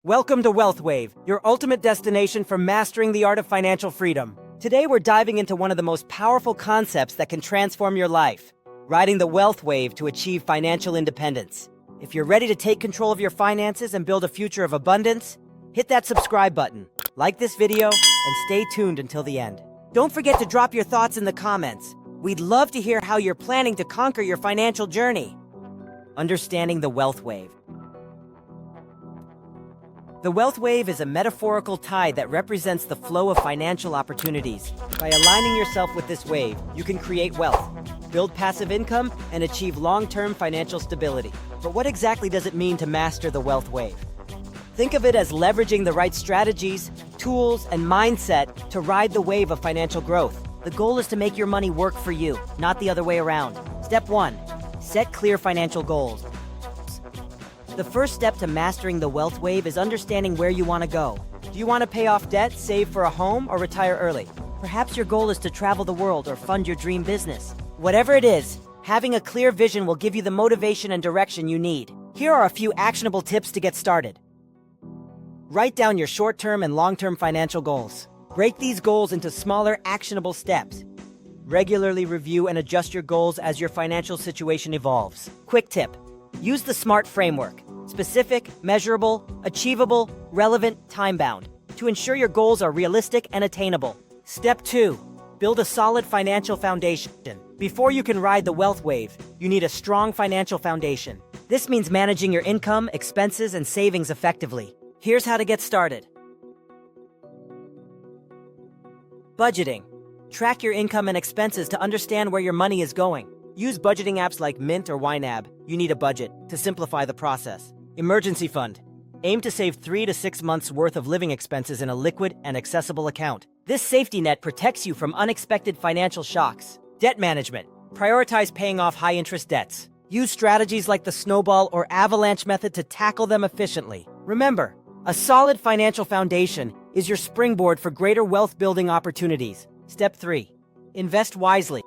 Welcome to Wealth Wave, your ultimate destination for mastering the art of financial freedom. Today we're diving into one of the most powerful concepts that can transform your life, riding the wealth wave to achieve financial independence. If you're ready to take control of your finances and build a future of abundance, hit that subscribe button, like this video, and stay tuned until the end. Don't forget to drop your thoughts in the comments. We'd love to hear how you're planning to conquer your financial journey. Understanding the wealth wave. The wealth wave is a metaphorical tide that represents the flow of financial opportunities. By aligning yourself with this wave, you can create wealth, build passive income, and achieve long-term financial stability. But what exactly does it mean to master the wealth wave? Think of it as leveraging the right strategies, tools, and mindset to ride the wave of financial growth. The goal is to make your money work for you, not the other way around. Step 1. Set clear financial goals. The first step to mastering the wealth wave is understanding where you want to go. Do you want to pay off debt, save for a home, or retire early? Perhaps your goal is to travel the world or fund your dream business. Whatever it is, having a clear vision will give you the motivation and direction you need. Here are a few actionable tips to get started. Write down your short-term and long-term financial goals. Break these goals into smaller, actionable steps. Regularly review and adjust your goals as your financial situation evolves. Quick tip: use the SMART framework: specific, measurable, achievable, relevant, time-bound, to ensure your goals are realistic and attainable. Step 2. Build a solid financial foundation. Before you can ride the wealth wave, you need a strong financial foundation. This means managing your income, expenses, and savings effectively. Here's how to get started. Budgeting. Track your income and expenses to understand where your money is going. Use budgeting apps like Mint or YNAB. You need a budget to simplify the process. Emergency fund. Aim to save 3 to 6 months' worth of living expenses in a liquid and accessible account. This safety net protects you from unexpected financial shocks. Debt management. Prioritize paying off high-interest debts. Use strategies like the snowball or avalanche method to tackle them efficiently. Remember, a solid financial foundation is your springboard for greater wealth-building opportunities. Step 3. Invest wisely.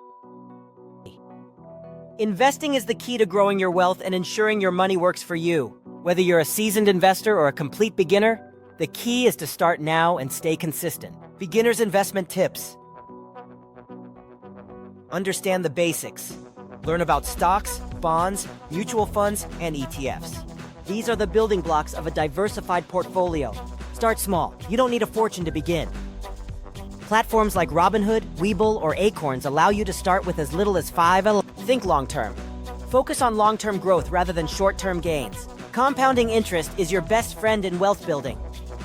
Investing is the key to growing your wealth and ensuring your money works for you. Whether you're a seasoned investor or a complete beginner, the key is to start now and stay consistent. Beginner's investment tips. Understand the basics. Learn about stocks, bonds, mutual funds, and ETFs. These are the building blocks of a diversified portfolio. Start small. You don't need a fortune to begin. Platforms like Robinhood, Webull, or Acorns allow you to start with as little as $5. Think long-term. Focus on long-term growth rather than short-term gains. Compounding interest is your best friend in wealth building.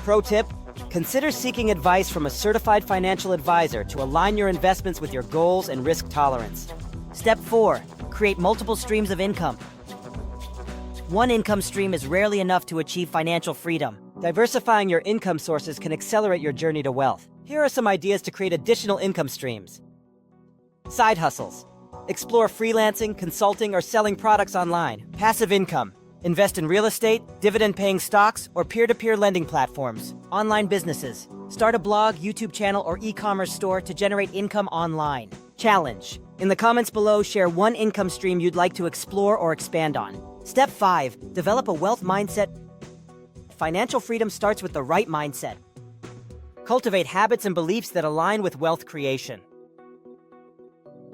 Pro tip: consider seeking advice from a certified financial advisor to align your investments with your goals and risk tolerance. Step 4. Create multiple streams of income. One income stream is rarely enough to achieve financial freedom. Diversifying your income sources can accelerate your journey to wealth. Here are some ideas to create additional income streams. Side hustles. Explore freelancing, consulting, or selling products online. Passive income. Invest in real estate, dividend-paying stocks, or peer-to-peer lending platforms. Online businesses. Start a blog, YouTube channel, or e-commerce store to generate income online. Challenge. In the comments below, share one income stream you'd like to explore or expand on. Step 5. Develop a wealth mindset. Financial freedom starts with the right mindset. Cultivate habits and beliefs that align with wealth creation.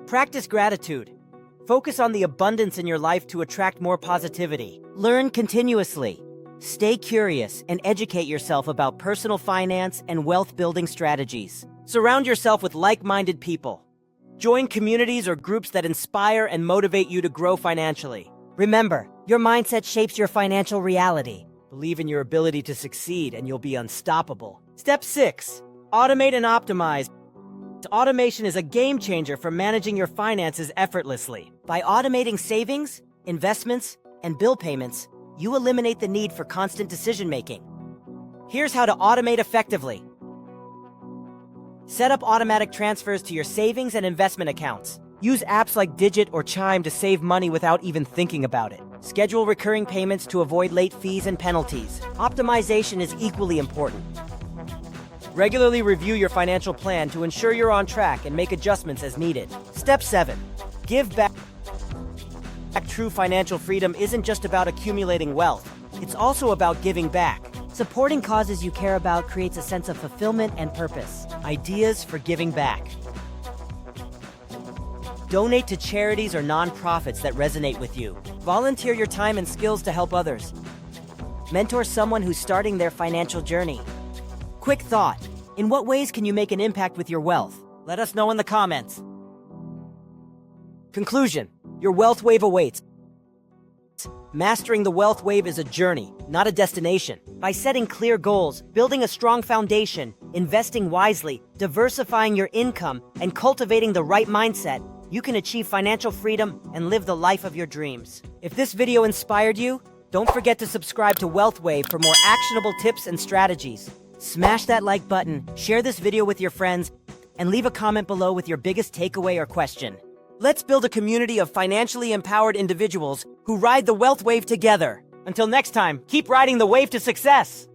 Practice gratitude. Focus on the abundance in your life to attract more positivity. Learn continuously. Stay curious and educate yourself about personal finance and wealth-building strategies. Surround yourself with like-minded people. Join communities or groups that inspire and motivate you to grow financially. Remember, your mindset shapes your financial reality. Believe in your ability to succeed and you'll be unstoppable. Step 6. Automate and optimize. Automation is a game changer for managing your finances effortlessly. By automating savings, investments, and bill payments, you eliminate the need for constant decision-making. Here's how to automate effectively. Set up automatic transfers to your savings and investment accounts. Use apps like Digit or Chime to save money without even thinking about it. Schedule recurring payments to avoid late fees and penalties. Optimization is equally important. Regularly review your financial plan to ensure you're on track and make adjustments as needed. Step 7. Give back. True financial freedom isn't just about accumulating wealth. It's also about giving back. Supporting causes you care about creates a sense of fulfillment and purpose. Ideas for giving back. Donate to charities or nonprofits that resonate with you. Volunteer your time and skills to help others. Mentor someone who's starting their financial journey. Quick thought: in what ways can you make an impact with your wealth? Let us know in the comments. Conclusion: your wealth wave awaits. Mastering the wealth wave is a journey, not a destination. By setting clear goals, building a strong foundation, investing wisely, diversifying your income, and cultivating the right mindset, you can achieve financial freedom and live the life of your dreams. If this video inspired you, don't forget to subscribe to Wealth Wave for more actionable tips and strategies. Smash that like button, share this video with your friends, and leave a comment below with your biggest takeaway or question. Let's build a community of financially empowered individuals who ride the wealth wave together. Until next time, keep riding the wave to success.